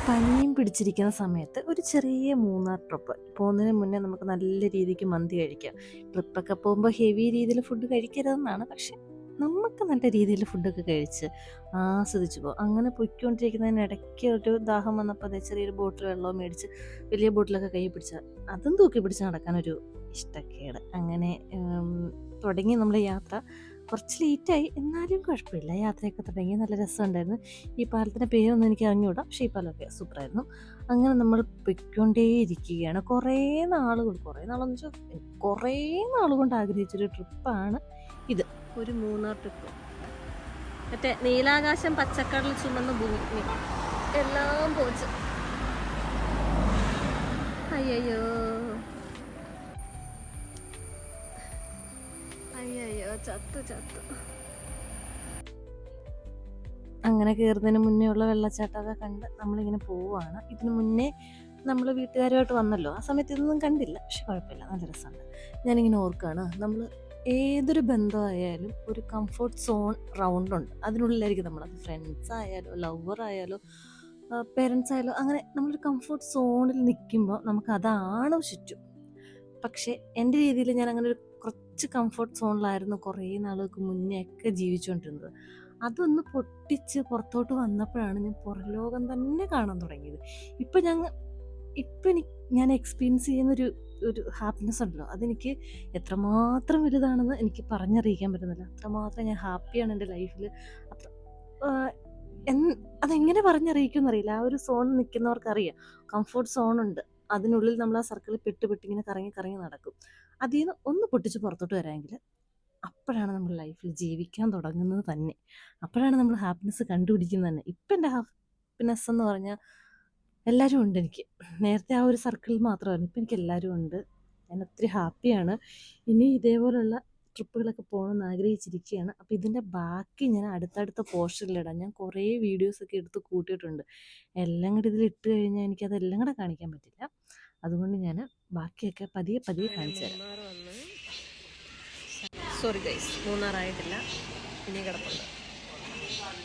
പനിയും പിടിച്ചിരിക്കുന്ന സമയത്ത് ഒരു ചെറിയ മൂന്നാർ ട്രിപ്പ് പോകുന്നതിന് മുന്നേ നമുക്ക് നല്ല രീതിക്ക് മന്തി കഴിക്കാം. ട്രിപ്പൊക്കെ പോകുമ്പോൾ ഹെവി രീതിയിൽ ഫുഡ് കഴിക്കരുതെന്നാണ്, പക്ഷെ നമുക്ക് നല്ല രീതിയിൽ ഫുഡൊക്കെ കഴിച്ച് ആസ്വദിച്ച് പോകും. അങ്ങനെ പൊയ്ക്കൊണ്ടിരിക്കുന്നതിനിടയ്ക്ക് ഒരു ദാഹം വന്നപ്പോൾ അതേ ചെറിയൊരു ബോട്ടിൽ വെള്ളവും മേടിച്ച് വലിയ ബോട്ടിലൊക്കെ കൈ പിടിച്ചാൽ അതും തൂക്കി പിടിച്ച് നടക്കാനൊരു ഇഷ്ടക്കേട്. അങ്ങനെ തുടങ്ങി നമ്മൾ യാത്ര. കുറച്ച് ലേറ്റായി, എന്നാലും കുഴപ്പമില്ല. യാത്രയൊക്കെ തുടങ്ങി, നല്ല രസമുണ്ടായിരുന്നു. ഈ പാലത്തിൻ്റെ പേരൊന്നും എനിക്ക് അറിഞ്ഞുകൂടാ, പക്ഷേ ഈ പാലമൊക്കെ സൂപ്പറായിരുന്നു. അങ്ങനെ നമ്മൾ പൊയ്ക്കൊണ്ടേയിരിക്കുകയാണ്. കുറേ നാളെന്ന് വെച്ചാൽ കുറേ നാളുകൊണ്ട് ആഗ്രഹിച്ചൊരു ട്രിപ്പാണ് ഇത്. ഒരു മൂന്നാർ ട്രിപ്പ്. മറ്റേ നീലാകാശം പച്ചക്കടൽ ചുമന്ന ഭൂമി എല്ലാം പോച്ച്. അയ്യോ അയ്യോ, ചത്തു. അങ്ങനെ കയറുന്നതിന് മുന്നേ ഉള്ള വെള്ളച്ചാട്ടമൊക്കെ കണ്ട് നമ്മളിങ്ങനെ പോവുകയാണ്. ഇതിന് മുന്നേ നമ്മൾ വീട്ടുകാരുമായിട്ട് വന്നല്ലോ, ആ സമയത്ത് ഇതൊന്നും കണ്ടില്ല, പക്ഷെ കുഴപ്പമില്ല, നല്ല രസമുണ്ട്. ഞാനിങ്ങനെ ഓർക്കുകയാണ്, നമ്മൾ ഏതൊരു ബന്ധമായാലും ഒരു കംഫർട്ട് സോൺ റൗണ്ടുണ്ട്. അതിനുള്ളിലായിരിക്കും നമ്മൾ, അത് ഫ്രണ്ട്സ് ആയാലോ ലവർ ആയാലോ പേരൻസ് ആയാലോ, അങ്ങനെ നമ്മളൊരു കംഫർട്ട് സോണിൽ നിൽക്കുമ്പോൾ നമുക്ക് അതാണ് ചുറ്റും. പക്ഷേ എൻ്റെ രീതിയിൽ ഞാൻ അങ്ങനെ ഒരു കുറച്ച് കംഫർട്ട് സോണിലായിരുന്നു കുറേ നാളുകൾക്ക് മുന്നേ ഒക്കെ ജീവിച്ചുകൊണ്ടിരുന്നത്. അതൊന്ന് പൊട്ടിച്ച് പുറത്തോട്ട് വന്നപ്പോഴാണ് ഞാൻ പുറം ലോകം തന്നെ കാണാൻ തുടങ്ങിയത്. ഇപ്പം ഞാൻ എക്സ്പീരിയൻസ് ചെയ്യുന്നൊരു ഒരു ഹാപ്പിനെസ് ഉണ്ടല്ലോ, അതെനിക്ക് എത്രമാത്രം വലുതാണെന്ന് എനിക്ക് പറഞ്ഞറിയിക്കാൻ പറ്റുന്നില്ല. അത്രമാത്രം ഞാൻ ഹാപ്പിയാണ് എൻ്റെ ലൈഫിൽ. അത്ര അതെങ്ങനെ പറഞ്ഞറിയിക്കും എന്നറിയില്ല. ആ ഒരു സോണിൽ നിൽക്കുന്നവർക്കറിയാം, കംഫർട്ട് സോണുണ്ട്, അതിനുള്ളിൽ നമ്മൾ ആ സർക്കിളിൽ പെട്ട് ഇങ്ങനെ കറങ്ങി നടക്കും. അതിൽ നിന്ന് ഒന്ന് പൊട്ടിച്ച് പുറത്തോട്ട് വരാമെങ്കിൽ അപ്പോഴാണ് നമ്മൾ ലൈഫിൽ ജീവിക്കാൻ തുടങ്ങുന്നത് തന്നെ. അപ്പോഴാണ് നമ്മൾ ഹാപ്പിനെസ് കണ്ടുപിടിക്കുന്നത് തന്നെ. ഇപ്പം എൻ്റെ ഹാപ്പിനെസ് എന്ന് പറഞ്ഞാൽ എല്ലാവരും ഉണ്ട് എനിക്ക്. നേരത്തെ ആ ഒരു സർക്കിളിൽ മാത്രമായിരുന്നു, ഇപ്പം എനിക്ക് എല്ലാവരും ഉണ്ട്. ഞാൻ ഒത്തിരി ഹാപ്പിയാണ്. ഇനി ഇതേപോലുള്ള ട്രിപ്പുകളൊക്കെ പോകണമെന്ന് ആഗ്രഹിച്ചിരിക്കുകയാണ്. അപ്പോൾ ഇതിൻ്റെ ബാക്കി ഞാൻ അടുത്തടുത്ത പോർഷനിലിടാം. ഞാൻ കുറേ വീഡിയോസൊക്കെ എടുത്ത് കൂട്ടിയിട്ടുണ്ട്. എല്ലാം കൂടി ഇതിലിട്ട് കഴിഞ്ഞാൽ എനിക്കതെല്ലാം കൂടെ കാണിക്കാൻ പറ്റില്ല. അതുകൊണ്ട് ഞാൻ ബാക്കിയൊക്കെ പതിയെ കാണിച്ചു തരാം. സോറി ഗൈസ്, മൂന്നാറായിട്ടില്ല, ഇനി കിടപ്പുണ്ട്.